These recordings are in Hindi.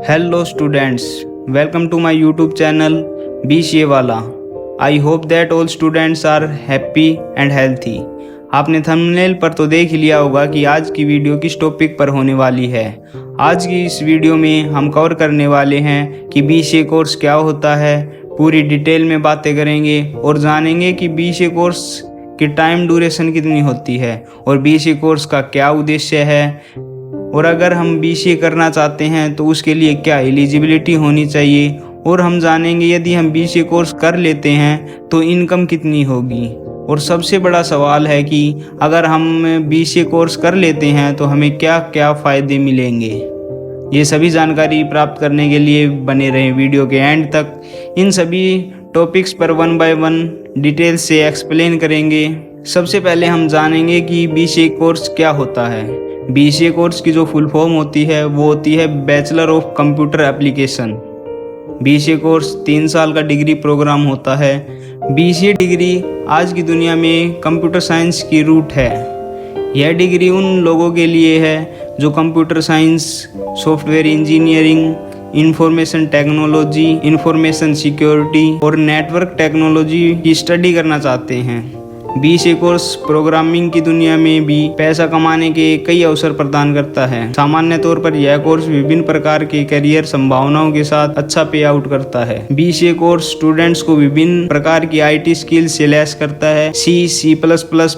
Hello students, welcome to my YouTube channel BCA वाला। I hope that all students are happy and healthy। आपने थंबनेल पर तो देख ही लिया होगा कि आज की वीडियो किस टॉपिक पर होने वाली है। आज की इस वीडियो में हम कवर करने वाले हैं कि BCA कोर्स क्या होता है, पूरी डिटेल में बातें करेंगे और जानेंगे कि BCA कोर्स की टाइम ड्यूरेशन कितनी होती है और BCA कोर्स का क्या उद्देश्य है, और अगर हम BCA करना चाहते हैं तो उसके लिए क्या एलिजिबिलिटी होनी चाहिए, और हम जानेंगे यदि हम BCA कोर्स कर लेते हैं तो इनकम कितनी होगी। और सबसे बड़ा सवाल है कि अगर हम BCA कोर्स कर लेते हैं तो हमें क्या क्या फ़ायदे मिलेंगे। ये सभी जानकारी प्राप्त करने के लिए बने रहें वीडियो के एंड तक। इन सभी टॉपिक्स पर वन बाय वन डिटेल से एक्सप्लेन करेंगे। सबसे पहले हम जानेंगे कि BCA कोर्स क्या होता है। BCA कोर्स की जो फुल फॉर्म होती है वो होती है bachelor of computer application. BCA course 3 साल का डिग्री प्रोग्राम होता है। BCA डिग्री आज की दुनिया में कंप्यूटर साइंस की रूट है। यह डिग्री उन लोगों के लिए है जो computer science, software engineering, information technology, information security और नेटवर्क टेक्नोलॉजी की स्टडी करना चाहते हैं। BCA कोर्स प्रोग्रामिंग की दुनिया में भी पैसा कमाने के कई अवसर प्रदान करता है। सामान्य तौर पर यह कोर्स विभिन्न प्रकार के करियर संभावनाओं के साथ अच्छा पे आउट करता है। BCA कोर्स स्टूडेंट्स को विभिन्न प्रकार की IT स्किल्स से लैस करता है। C++,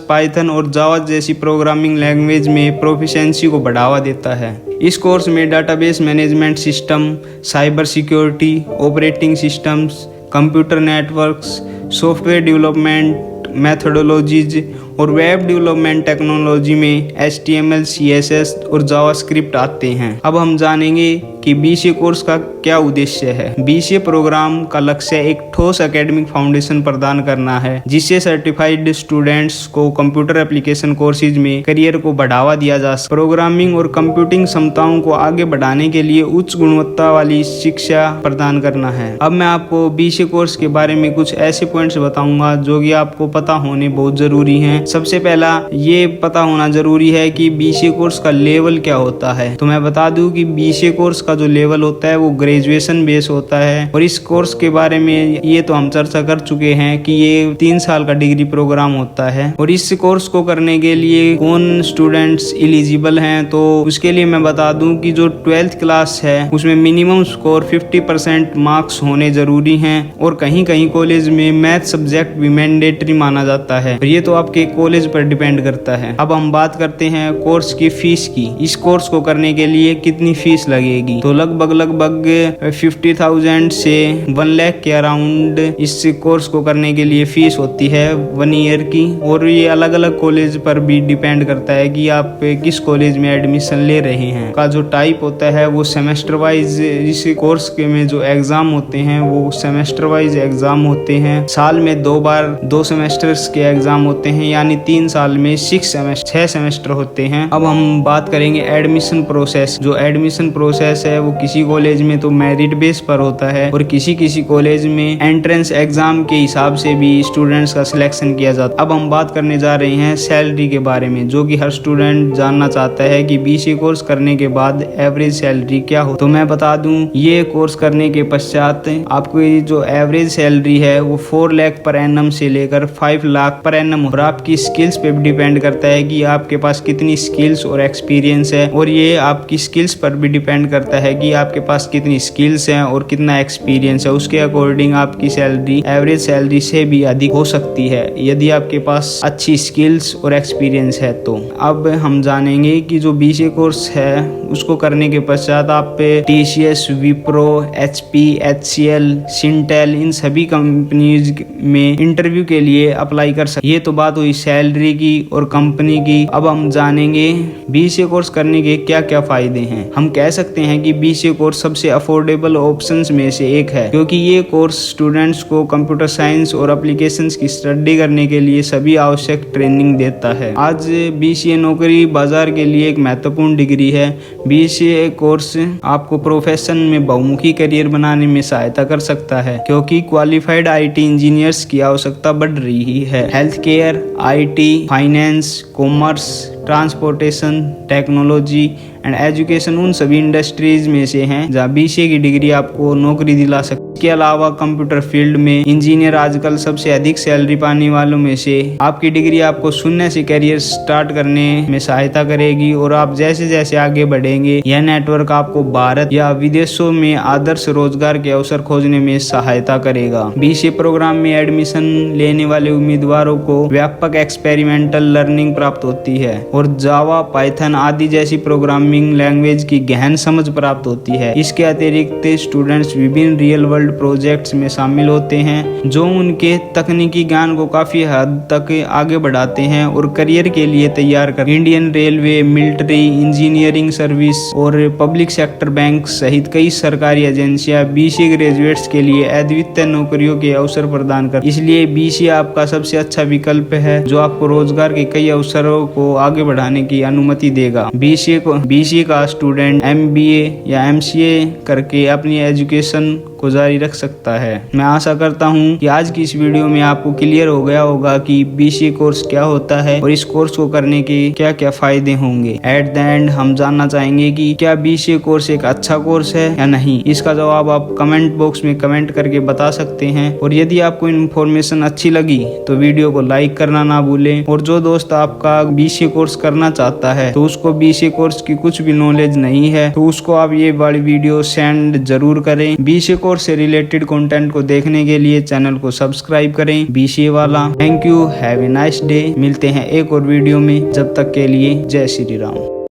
पाइथन और जावा जैसी प्रोग्रामिंग लैंग्वेज में प्रोफिशिएंसी को बढ़ावा देता है। इस कोर्स में database management system, cyber security, operating systems, computer networks, software development methodologies और वेब डेवलपमेंट टेक्नोलॉजी में HTML, CSS और जावास्क्रिप्ट आते हैं। अब हम जानेंगे कि BCA कोर्स का क्या उद्देश्य है। BCA प्रोग्राम का लक्ष्य एक ठोस एकेडमिक फाउंडेशन प्रदान करना है जिससे सर्टिफाइड स्टूडेंट्स को कंप्यूटर एप्लीकेशन कोर्सेज में करियर को बढ़ावा दिया जा सके। प्रोग्रामिंग और कंप्यूटिंग क्षमताओं को आगे बढ़ाने के लिए उच्च गुणवत्ता वाली शिक्षा प्रदान करना है। अब मैं आपको BCA कोर्स के बारे में कुछ ऐसे पॉइंट्स बताऊंगा जो कि आपको पता होने बहुत जरूरी हैं। सबसे पहला ये पता होना जरूरी है कि BCA कोर्स का लेवल क्या होता है। तो मैं बता दूं कि BCA कोर्स का जो लेवल होता है वो ग्रेजुएशन बेस होता है। और इस कोर्स के बारे में ये तो हम चर्चा कर चुके हैं कि ये 3 साल का डिग्री प्रोग्राम होता है। और इस कोर्स को करने के लिए कौन स्टूडेंट्स एलिजिबल हैं, तो उसके लिए मैं बता दूं कि जो 12th क्लास है उसमें मिनिमम स्कोर 50% मार्क्स होने जरूरी हैं। और कहीं कहीं कॉलेज में मैथ सब्जेक्ट भी मैंडेटरी माना जाता है। ये तो आपके कॉलेज पर डिपेंड करता है। अब हम बात करते हैं कोर्स की फीस की। इस कोर्स को करने के लिए कितनी फीस लगेगी, तो लगभग 50,000 से 1 लाख के अराउंड इस कोर्स को करने के लिए फीस होती है 1 ईयर की। और ये अलग अलग कॉलेज पर भी डिपेंड करता है कि आप किस कॉलेज में एडमिशन ले रहे हैं। का जो टाइप होता है वो सेमेस्टर वाइज, इस कोर्स के में जो एग्जाम होते हैं वो सेमेस्टर वाइज एग्जाम होते हैं। साल में 2 बार 2 सेमेस्टर्स के एग्जाम होते हैं, यानी 3 साल में 6 सेमेस्टर होते हैं। अब हम बात करेंगे एडमिशन प्रोसेस। जो एडमिशन प्रोसेस है वो किसी कॉलेज में तो मेरिट बेस पर होता है और किसी कॉलेज में एंट्रेंस एग्जाम के हिसाब से भी स्टूडेंट्स का सिलेक्शन किया जाता है। अब हम बात करने जा रहे हैं सैलरी के बारे में, जो कि हर स्टूडेंट जानना चाहता है कि BCA कोर्स करने के बाद एवरेज सैलरी क्या हो। तो मैं बता दूं, ये कोर्स करने के पश्चात आपकी जो एवरेज सैलरी है वो 4 लाख पर एनम से लेकर 5 लाख पर एनम। और आपकी स्किल्स पे भी डिपेंड करता है कि आपके पास कितनी स्किल्स और एक्सपीरियंस है। और ये आपकी स्किल्स पर भी डिपेंड करता है कि आपके पास कितनी स्किल्स हैं और कितना एक्सपीरियंस है। उसके अकॉर्डिंग आपकी सैलरी एवरेज सैलरी से भी अधिक हो सकती है यदि आपके पास अच्छी स्किल्स और एक्सपीरियंस है तो। अब हम जानेंगे कि जो BCA कोर्स है उसको करने के पश्चात आप TCS, विप्रो, HP, HCL, सिंटेल इन सभी कंपनीज में इंटरव्यू के लिए अप्लाई कर सकते। ये तो बात हुई सैलरी की और कंपनी की। अब हम जानेंगे BCA कोर्स करने के क्या क्या फायदे हैं। हम कह सकते हैं कि BCA कोर्स सबसे अफोर्डेबल ऑप्शंस में से एक है, क्योंकि ये कोर्स स्टूडेंट्स को कंप्यूटर साइंस और एप्लीकेशंस की स्टडी करने के लिए सभी आवश्यक ट्रेनिंग देता है। आज BCA नौकरी बाजार के लिए एक महत्वपूर्ण डिग्री है। BCA कोर्स आपको प्रोफेशन में बहुमुखी करियर बनाने में सहायता कर सकता है, क्योंकि क्वालिफाइड IT इंजीनियर्स की आवश्यकता बढ़ रही है। Health care, IT, finance, commerce, transportation, technology and education उन सभी इंडस्ट्रीज में से हैं जहाँ BCA की डिग्री आपको नौकरी दिला सकती है। इसके अलावा कंप्यूटर फील्ड में इंजीनियर आजकल सबसे अधिक सैलरी पाने वालों में से। आपकी डिग्री आपको शून्य से करियर स्टार्ट करने में सहायता करेगी और आप जैसे जैसे आगे बढ़ेंगे यह नेटवर्क आपको भारत या विदेशों में आदर्श रोजगार के अवसर खोजने में सहायता करेगा। BCA प्रोग्राम में एडमिशन लेने वाले उम्मीदवारों को व्यापक एक्सपेरिमेंटल लर्निंग प्राप्त होती है और जावा, पाइथन आदि जैसी प्रोग्रामिंग लैंग्वेज की गहन समझ प्राप्त होती है। इसके अतिरिक्त स्टूडेंट्स विभिन्न रियल वर्ल्ड प्रोजेक्ट्स में शामिल होते हैं जो उनके तकनीकी ज्ञान को काफी हद तक आगे बढ़ाते हैं और करियर के लिए तैयार कर। Indian railway, military, engineering service और पब्लिक सेक्टर बैंक सहित कई सरकारी एजेंसियां BCA ग्रेजुएट्स के लिए अद्वितीय नौकरियों के अवसर प्रदान कर। इसलिए BCA आपका सबसे अच्छा विकल्प है जो आपको रोजगार के कई अवसरों को आगे बढ़ाने की अनुमति देगा। BCA का स्टूडेंट MBA या MCA करके अपनी एजुकेशन को जारी रख सकता है। मैं आशा करता हूँ कि आज की इस वीडियो में आपको क्लियर हो गया होगा कि BCA कोर्स क्या होता है और इस कोर्स को करने के क्या क्या फायदे होंगे। एट द एंड हम जानना चाहेंगे कि क्या BCA कोर्स एक अच्छा कोर्स है या नहीं। इसका जवाब आप कमेंट बॉक्स में कमेंट करके बता सकते हैं और यदि आपको इन्फॉर्मेशन अच्छी लगी तो वीडियो को लाइक करना ना भूलें और जो दोस्त आपका BCA कोर्स करना चाहता है तो उसको BCA कोर्स की कुछ भी नॉलेज नहीं है तो उसको आप ये वाली वीडियो सेंड जरूर करें। BCA कोर्स से रिलेटेड कंटेंट को देखने के लिए चैनल को सब्सक्राइब करें BCA वाला। Thank you, have a nice day. मिलते हैं एक और वीडियो में, जब तक के लिए जय श्री राम।